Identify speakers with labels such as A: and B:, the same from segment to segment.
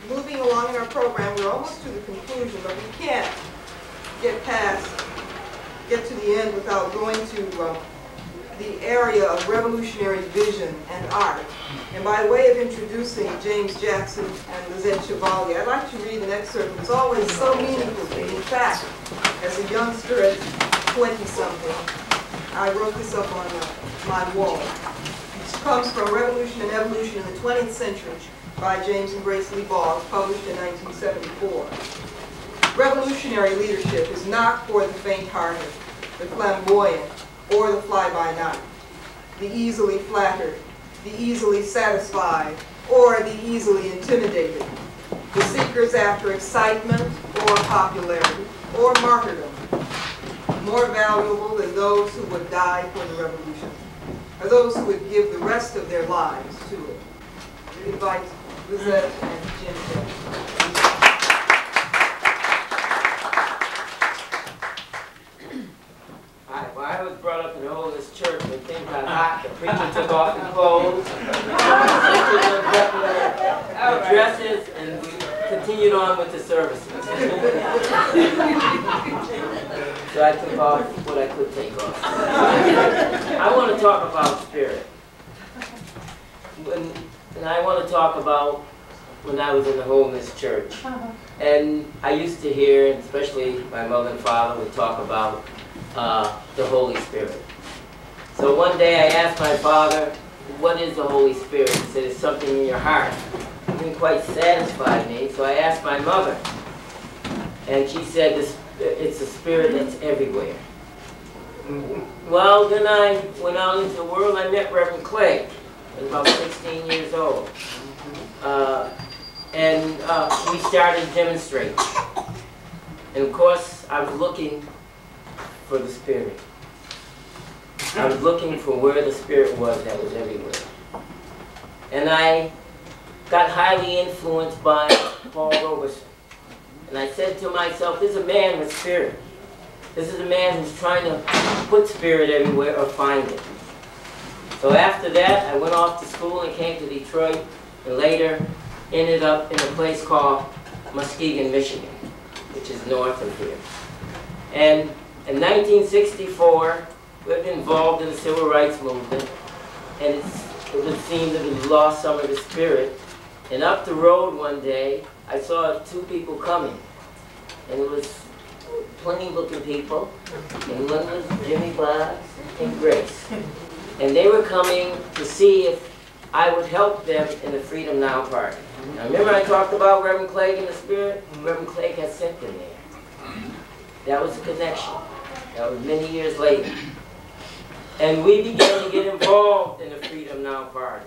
A: Moving along in our program, we're almost to the conclusion, but we can't get to the end without going to the area of revolutionary vision and art. And by way of introducing James Jackson and Josette Chevalier, I'd like to read an excerpt that's always so meaningful to me. In fact, as a youngster at 20-something, I wrote this up on my wall. It comes from Revolution and Evolution in the 20th Century by James and Grace Lee Boggs, published in 1974. Revolutionary leadership is not for the faint-hearted, the flamboyant, or the fly-by-night, the easily flattered, the easily satisfied, or the easily intimidated, the seekers after excitement or popularity or martyrdom. More valuable than those who would die for the revolution are those who would give the rest of their lives to it. We invite Josette and Jim.
B: Well, I was brought up in the Holiness Church when things got hot. The preacher took off his clothes, the dresses, and we continued on with the services. So I took off what I could take off. I want to talk about spirit. And I want to talk about when I was in the Holiness Church. And I used to hear, especially my mother and father would talk about the Holy Spirit. So one day I asked my father, what is the Holy Spirit? He said, it's something in your heart. It didn't quite satisfy me, so I asked my mother. And she said, it's a spirit that's everywhere. Well, then I went out into the world. I met Reverend Clay. I was about 16 years old. And we started demonstrating. And of course, I was looking for the Spirit. I was looking for where the Spirit was that was everywhere. And I got highly influenced by Paul Robeson. And I said to myself, this is a man with Spirit. This is a man who's trying to put Spirit everywhere or find it. So after that, I went off to school and came to Detroit, and later ended up in a place called Muskegon, Michigan, which is north of here. And in 1964, we were involved in the civil rights movement, and it would seem that we lost some of the spirit. And up the road one day, I saw two people coming, and it was plain-looking people, and one was Jimmy Boggs and Grace. And they were coming to see if I would help them in the Freedom Now Party. Now remember I talked about Reverend Clegg and the Spirit? Reverend Clegg had sent them there. That was the connection. That was many years later. And we began to get involved in the Freedom Now Party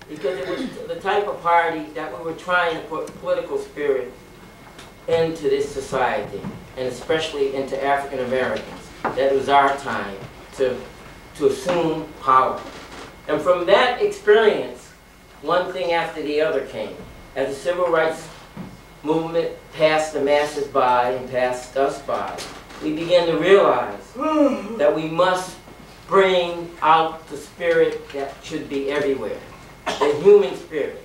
B: because it was the type of party that we were trying to put political spirit into this society, and especially into African Americans. That was our time to assume power. And from that experience, one thing after the other came. As the civil rights movement passed the masses by and passed us by, we began to realize that we must bring out the spirit that should be everywhere, the human spirit.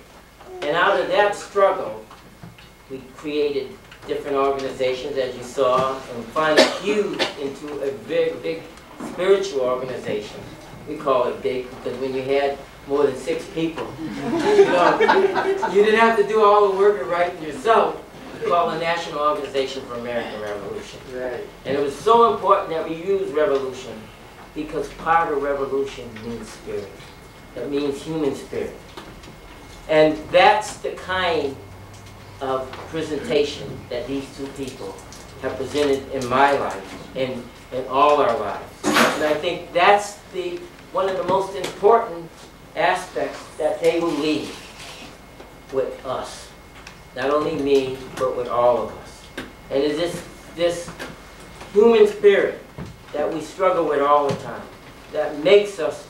B: And out of that struggle, we created different organizations, as you saw, and finally fused into a big spiritual organization. We call it big because when you had more than 6 people, you didn't have to do all the work of writing yourself. We call it a National Organization for American Revolution. Right. And it was so important that we use revolution because part of revolution means spirit. It means human spirit. And that's the kind of presentation that these two people have presented in my life and in all our lives. And I think that's one of the most important aspects that they will leave with us. Not only me, but with all of us. And it's this human spirit that we struggle with all the time that makes us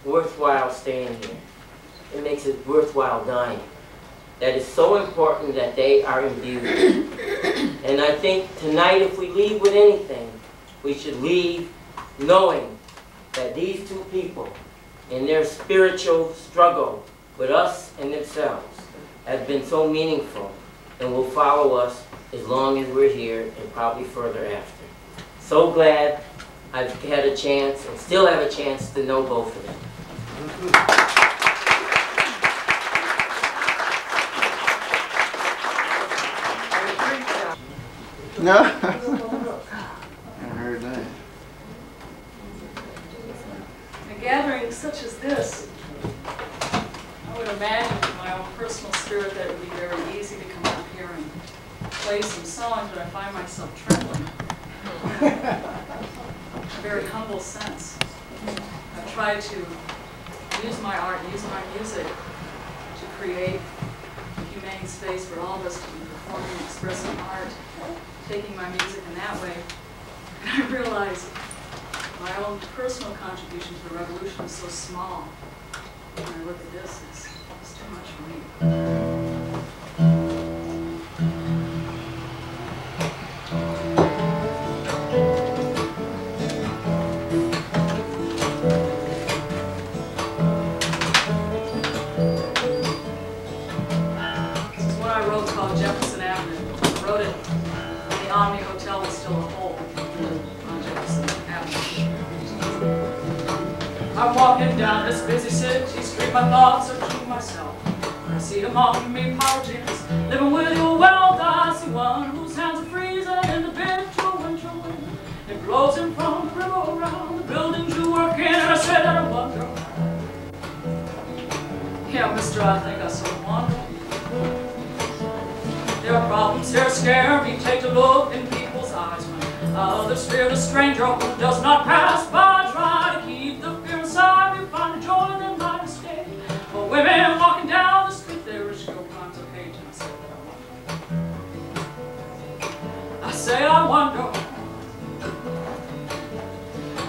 B: worthwhile staying here. It makes it worthwhile dying. That is so important that they are imbued. And I think tonight, if we leave with anything, we should leave knowing that these two people in their spiritual struggle with us and themselves has been so meaningful and will follow us as long as we're here and probably further after. So glad I've had a chance and still have a chance to know both of them.
C: No. I heard that.
D: A gathering such as this, I would imagine in my own personal spirit that it would be very easy to come up here and play some songs, but I find myself trembling. A very humble sense. I've tried to use my art, use my music to create a humane space for all of us to be performing and expressing art, taking my music in that way. And I realize my own personal contribution to the revolution is so small. When I look at this, it's too much for me. This is what I wrote called Jefferson Avenue. I wrote it when the Omni Hotel was still a hole on Jefferson Avenue. I'm walking down this busy city street, my thoughts are to myself. I see among me politicians living with your wealth. I see one whose hands are freezing in the bitter winter wind. It blows in from the river around the buildings you work in, and I say that I wonder. Yeah, mister, I think I sort of wonder. There are problems here scare me. Take a look in people's eyes when others fear the stranger who does not pass by. Try to keep the fear inside. You find the joy that might escape. For women walking down the street, there is no crimes of hate. And I say I wonder.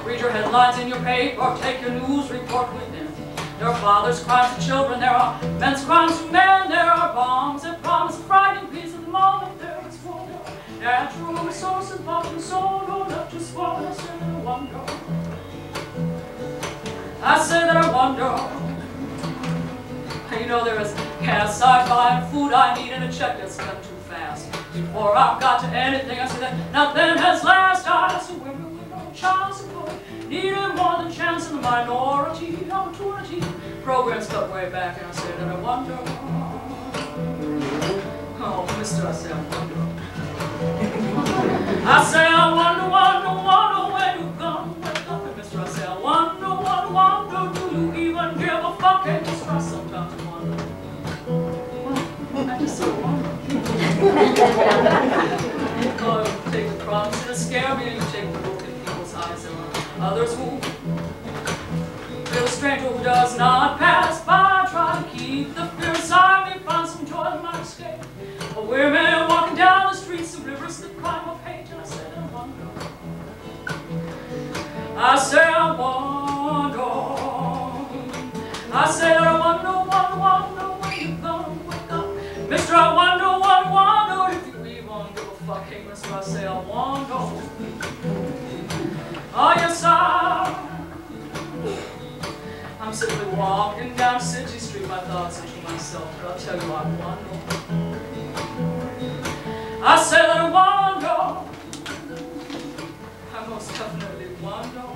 D: Read your headlines in your paper, take your news report with them. There are fathers' crimes to children, there are men's crimes to men, there are bombs that promise a frightening peace at the moment there is war. Natural resources, bought and sold, or left just for us, and I wonder. I say that I wonder. You know there is gas I buy and food I need and a check that's come too fast. Before I've got to anything, I say that nothing has last. I say women with no child support needed more than chance in the minority opportunity. Programs cut way back, and I say that I wonder. Oh, mister, I say I wonder. I say I wonder, wonder, wonder when you gonna wake up. And mister, I say I wonder, wonder, wonder, do you even give a fuck? And mister, I sometimes wonder. I just so wonder. Oh, you take the problems that scare me, and you take the look in people's eyes. There are others who feel a stranger who does not pass by. Try to keep the fear inside me, find some joy that might escape. Or women walking down the streets, the rivers, the crime of hate, and I say that I wonder. I say I wonder. I say that I wonder, wonder, wonder when you gonna wake up. Mister, I wonder, wonder, wonder if you even give a fuck. Hey, mister, I say I wonder. Oh, yes, I'm simply walking down City Street, my thoughts are to myself, but I'll tell you I wonder. I say that I wonder. I most definitely wonder.